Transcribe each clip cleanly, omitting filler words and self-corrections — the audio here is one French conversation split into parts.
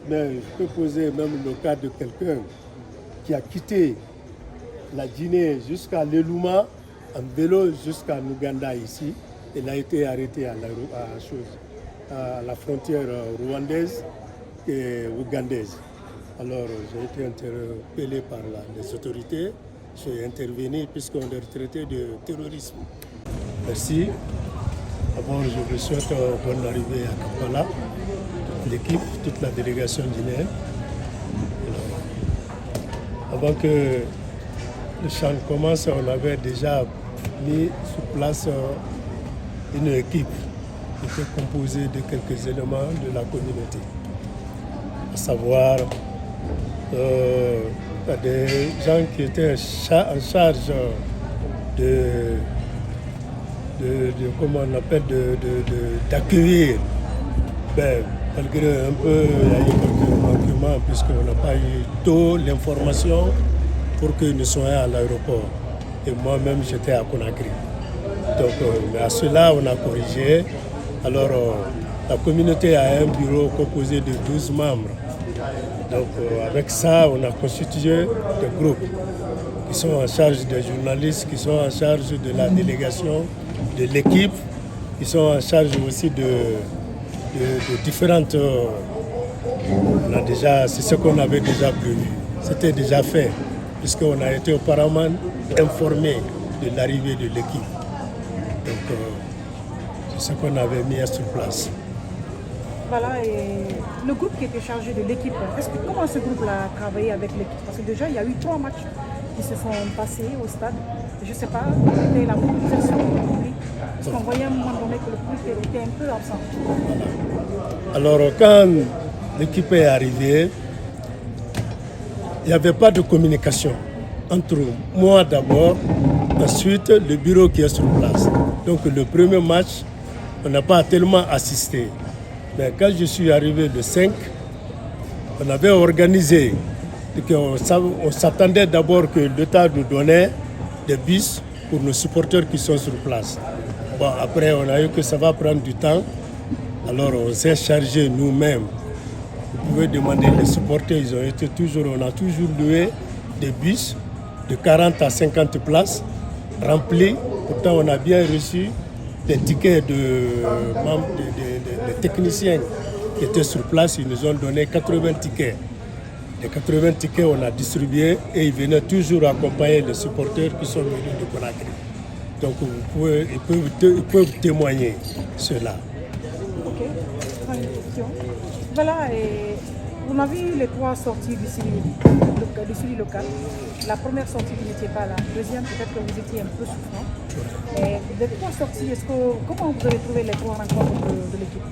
mais je peux poser même le cas de quelqu'un qui a quitté la Guinée jusqu'à l'Elouma en vélo jusqu'à Ouganda ici. Il a été arrêté à la frontière rwandaise et ougandaise. Alors j'ai été interpellé par les autorités. J'ai intervenu puisqu'on est traité de terrorisme. Merci. D'abord, je vous souhaite une bonne arrivée à Kampala, toute l'équipe, toute la délégation guinéenne. Avant que le chant commence, on avait déjà mis sur place une équipe qui était composée de quelques éléments de la communauté, à savoir des gens qui étaient en charge comment on appelle, d'accueillir. Malgré un peu, il y a eu quelques manquements puisqu'on n'a pas eu tôt l'information pour que nous soyons à l'aéroport. Et moi-même, j'étais à Conakry. Donc, à cela, on a corrigé. Alors, la communauté a un bureau composé de 12 membres. Donc, avec ça, on a constitué des groupes qui sont en charge des journalistes, qui sont en charge de la délégation, de l'équipe, qui sont en charge aussi de différentes... c'est ce qu'on avait déjà prévu. C'était déjà fait, puisqu'on a été auparavant informé de l'arrivée de l'équipe. Donc, c'est ce qu'on avait mis sur place. Voilà, et le groupe qui était chargé de l'équipe, comment ce groupe-là a travaillé avec l'équipe? Parce que déjà, il y a eu 3 matchs qui se sont passés au stade. Je ne sais pas, quelle était la mobilisation du public. Parce qu'on voyait à un moment donné que le public était un peu absent. Alors, quand l'équipe est arrivée, il n'y avait pas de communication entre moi d'abord, ensuite le bureau qui est sur place. Donc le premier match, on n'a pas tellement assisté. Mais quand je suis arrivé le 5, on avait organisé, on s'attendait d'abord que l'État nous donnait des bus pour nos supporters qui sont sur place. Bon, après, on a eu que ça va prendre du temps. Alors on s'est chargé nous-mêmes. Vous pouvez demander les supporters, on a toujours loué des bus de 40 à 50 places remplis. Pourtant, on a bien reçu des tickets des techniciens qui étaient sur place. Ils nous ont donné 80 tickets. Les 80 tickets, on a distribué et ils venaient toujours accompagner les supporters qui sont venus de Conakry. Donc, ils peuvent témoigner cela. Ok, voilà, et on a vu les 3 sorties du Sili local. La première sortie, vous n'étiez pas là. Deuxième, peut-être que vous étiez un peu souffrant. Et les 3 sorties, comment vous avez trouvé les 3 rencontres de l'équipe?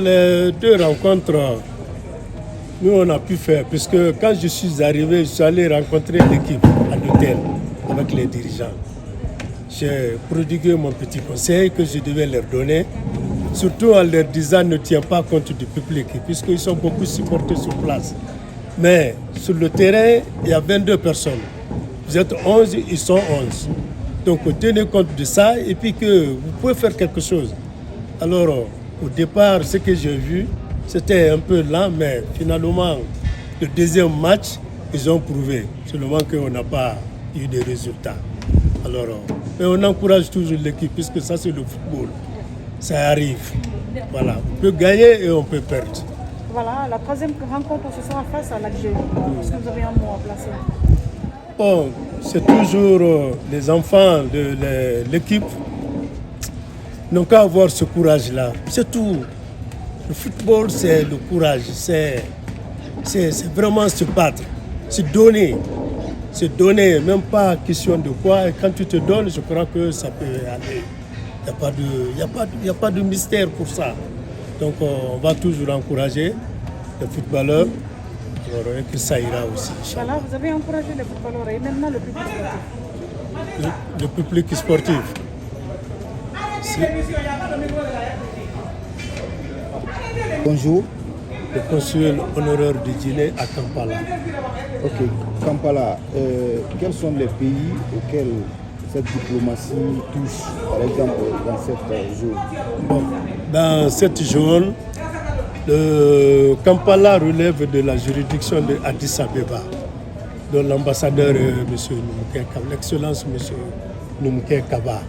Les 2 rencontres, nous on a pu faire, puisque quand je suis arrivé, je suis allé rencontrer l'équipe à l'hôtel avec les dirigeants. J'ai prodigué mon petit conseil que je devais leur donner, surtout en leur disant ne tiens pas compte du public, puisqu'ils sont beaucoup supportés sur place. Mais sur le terrain, il y a 22 personnes. Vous êtes 11, ils sont 11. Donc tenez compte de ça et puis que vous pouvez faire quelque chose. Alors au départ, ce que j'ai vu, c'était un peu lent, mais finalement, le deuxième match, ils ont prouvé. Seulement qu'on n'a pas eu de résultats. Alors, mais on encourage toujours l'équipe, puisque ça c'est le football. Ça arrive. Voilà. On peut gagner et on peut perdre. Voilà, la 3e rencontre, ce sera face à l'Algérie. Est-ce que vous avez un mot à placer? Bon, c'est toujours les enfants de l'équipe n'ont qu'à avoir ce courage-là. C'est tout. Le football, c'est le courage. C'est vraiment se battre. C'est donner. C'est donner, même pas question de quoi. Et quand tu te donnes, je crois que ça peut aller. Il n'y a pas de mystère pour ça. Donc on va toujours encourager les footballeurs. Alors que ça ira aussi. Voilà, vous avez encouragé les footballeurs et maintenant le public sportif. Le public sportif. Bonjour. Le consul honoraire de Guinée à Kampala. Ok, Kampala, quels sont les pays auxquels cette diplomatie touche, par exemple, dans cette zone? Bon, dans cette zone, Le Kampala relève de la juridiction de Addis Abeba, dont l'ambassadeur, l'excellence M. Noumke Kaba.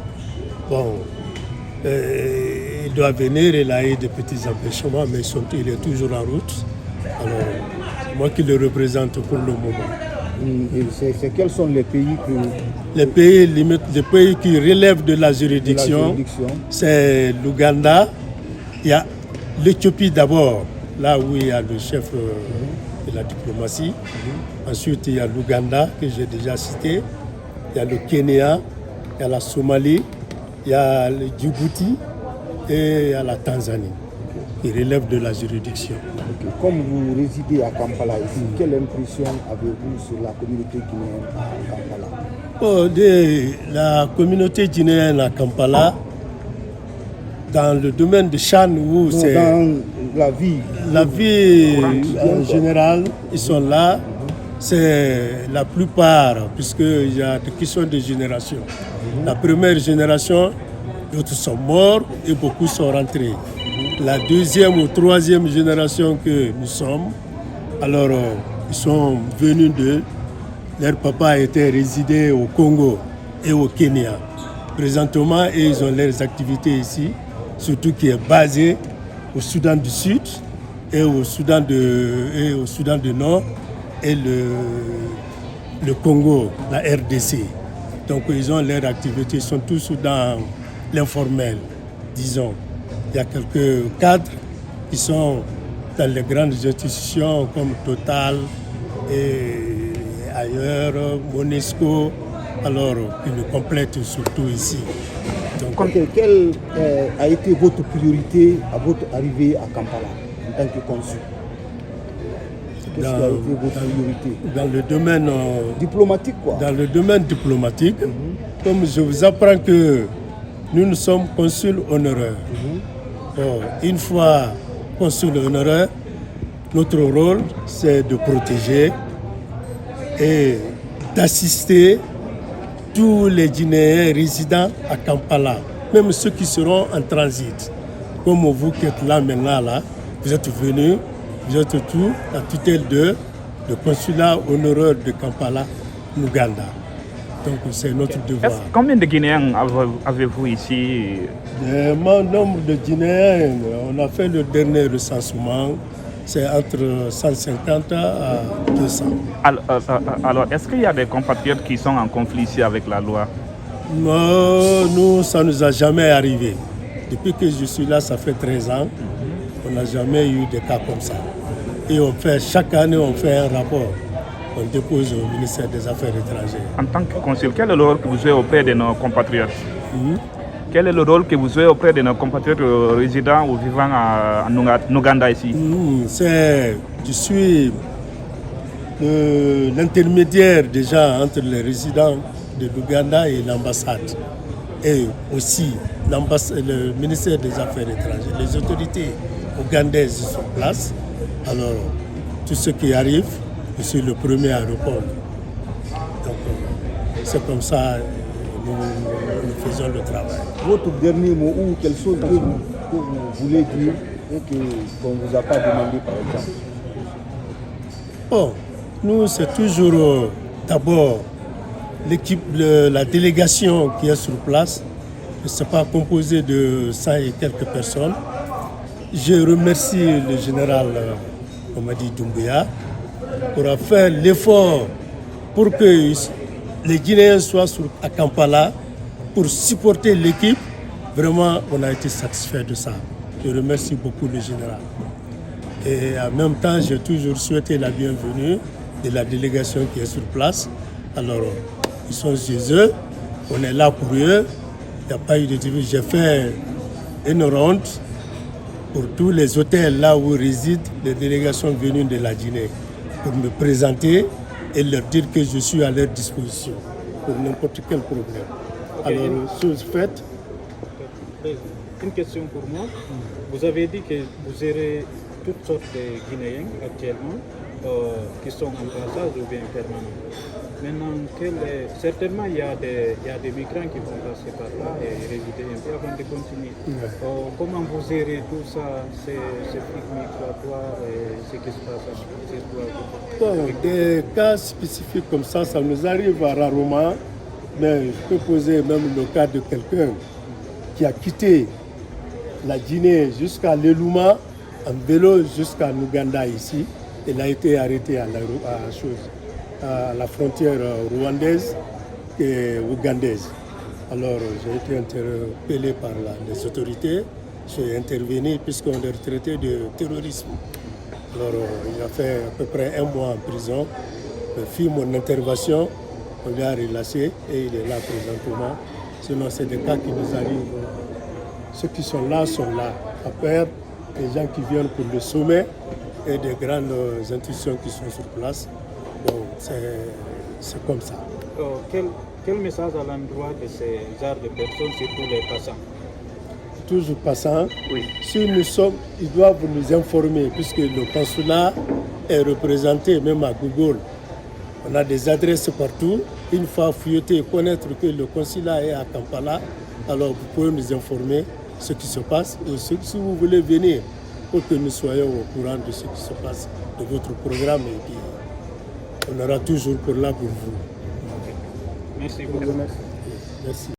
Bon, il doit venir, il a eu des petits empêchements, mais il est toujours en route. Alors, c'est moi qui le représente pour le moment. Et quels sont les pays les pays qui relèvent de la juridiction, c'est l'Ouganda, il y a l'Éthiopie d'abord, là où il y a le chef de la diplomatie. Ensuite, il y a l'Ouganda, que j'ai déjà cité. Il y a le Kenya, il y a la Somalie, il y a le Djibouti et il y a la Tanzanie, qui relèvent de la juridiction. Okay. Comme vous résidez à Kampala ici, quelle impression avez-vous sur la communauté guinéenne à Kampala? La communauté guinéenne à Kampala, dans le domaine de Chan, où c'est dans la vie en général, ils sont là. C'est la plupart, puisqu'il y a des questions de génération. La première génération, d'autres sont morts et beaucoup sont rentrés. La deuxième ou troisième génération que nous sommes, alors ils sont venus leur papa était résidé au Congo et au Kenya. Présentement, et ils ont leurs activités ici, surtout qui est basé au Soudan du Sud et au Soudan du Nord et le Congo, la RDC. Donc ils ont leurs activités, ils sont tous dans l'informel, disons. Il y a quelques cadres qui sont dans les grandes institutions comme Total et ailleurs, Monesco, alors qui nous complètent surtout ici. Donc, quelle a été votre priorité à votre arrivée à Kampala en tant que consul? Qu'est-ce qui a été votre priorité? Dans le domaine diplomatique, quoi. Dans le domaine diplomatique, comme je vous apprends que nous sommes consuls honoraires. Une fois consul honoraire, notre rôle, c'est de protéger et d'assister tous les Guinéens résidents à Kampala, même ceux qui seront en transit. Comme vous qui êtes là maintenant, vous êtes venus, vous êtes tous la tutelle de le consulat honoraire de Kampala, l'Ouganda. Donc c'est notre devoir. Combien de Guinéens avez-vous ici? Mon nombre de Guinéens, on a fait le dernier recensement, c'est entre 150 à 200. Alors, est-ce qu'il y a des compatriotes qui sont en conflit ici avec la loi? Non, nous, ça ne nous a jamais arrivé. Depuis que je suis là, ça fait 13 ans, on n'a jamais eu de cas comme ça. Et chaque année, on fait un rapport. On dépose au ministère des Affaires étrangères. En tant que consul, quel est le rôle que vous jouez auprès de nos compatriotes? Quel est le rôle que vous jouez auprès de nos compatriotes résidents ou vivant en Ouganda ici? Je suis l'intermédiaire déjà entre les résidents de l'Ouganda et l'ambassade. Et aussi le ministère des Affaires étrangères, les autorités ougandaises sur place. Alors, tout ce qui arrive, je suis le premier à répondre. Donc, c'est comme ça que nous faisons le travail. Votre dernier mot ou quelque chose que vous voulez dire et qu'on ne vous a pas demandé par exemple? Bon, nous, c'est toujours d'abord l'équipe, la délégation qui est sur place. Je ne sais pas, composée de 100 et quelques personnes. Je remercie le général Mamadi Doumbouya pour faire l'effort pour que les Guinéens soient à Kampala pour supporter l'équipe. Vraiment, on a été satisfait de ça. Je remercie beaucoup le général. Et en même temps, j'ai toujours souhaité la bienvenue de la délégation qui est sur place. Alors, ils sont chez eux, on est là pour eux. Il n'y a pas eu de difficulté. J'ai fait une ronde pour tous les hôtels là où résident les délégations venues de la Guinée pour me présenter et leur dire que je suis à leur disposition pour n'importe quel problème. Okay. Alors, chose faite. Une question pour moi. Vous avez dit que vous gérez toutes sortes de Guinéens actuellement. qui sont en passage ou bien permanents. Maintenant, certainement, il y a des migrants qui vont passer par là et résider un peu avant de continuer. Comment vous gérez tout ça, ces flux migratoires et ce qui se passe à ces trois groupes? Des cas spécifiques comme ça nous arrive rarement, mais je peux poser même le cas de quelqu'un qui a quitté la Guinée jusqu'à l'Elouma, en vélo jusqu'à Ouganda ici. Il a été arrêté à la frontière rwandaise et ougandaise. Alors j'ai été interpellé par les autorités, j'ai intervenu puisqu'on est retraité de terrorisme. Alors il a fait à peu près 1 mois en prison, il fit mon intervention, on lui a relâché et il est là présentement. Sinon c'est des cas qui nous arrivent. Ceux qui sont là. À part les gens qui viennent pour le sommet et des grandes institutions qui sont sur place. Bon, c'est comme ça. Quel message à l'endroit de ces genres de personnes, surtout les passants? Toujours passants. Oui. Si nous sommes, ils doivent nous informer, puisque le consulat est représenté même à Google. On a des adresses partout. Une fois fouilleté, connaître que le consulat est à Kampala, alors vous pouvez nous informer ce qui se passe. Et si vous voulez venir, pour que nous soyons au courant de ce qui se passe de votre programme, et puis on aura toujours pour là pour vous. Merci beaucoup. Merci.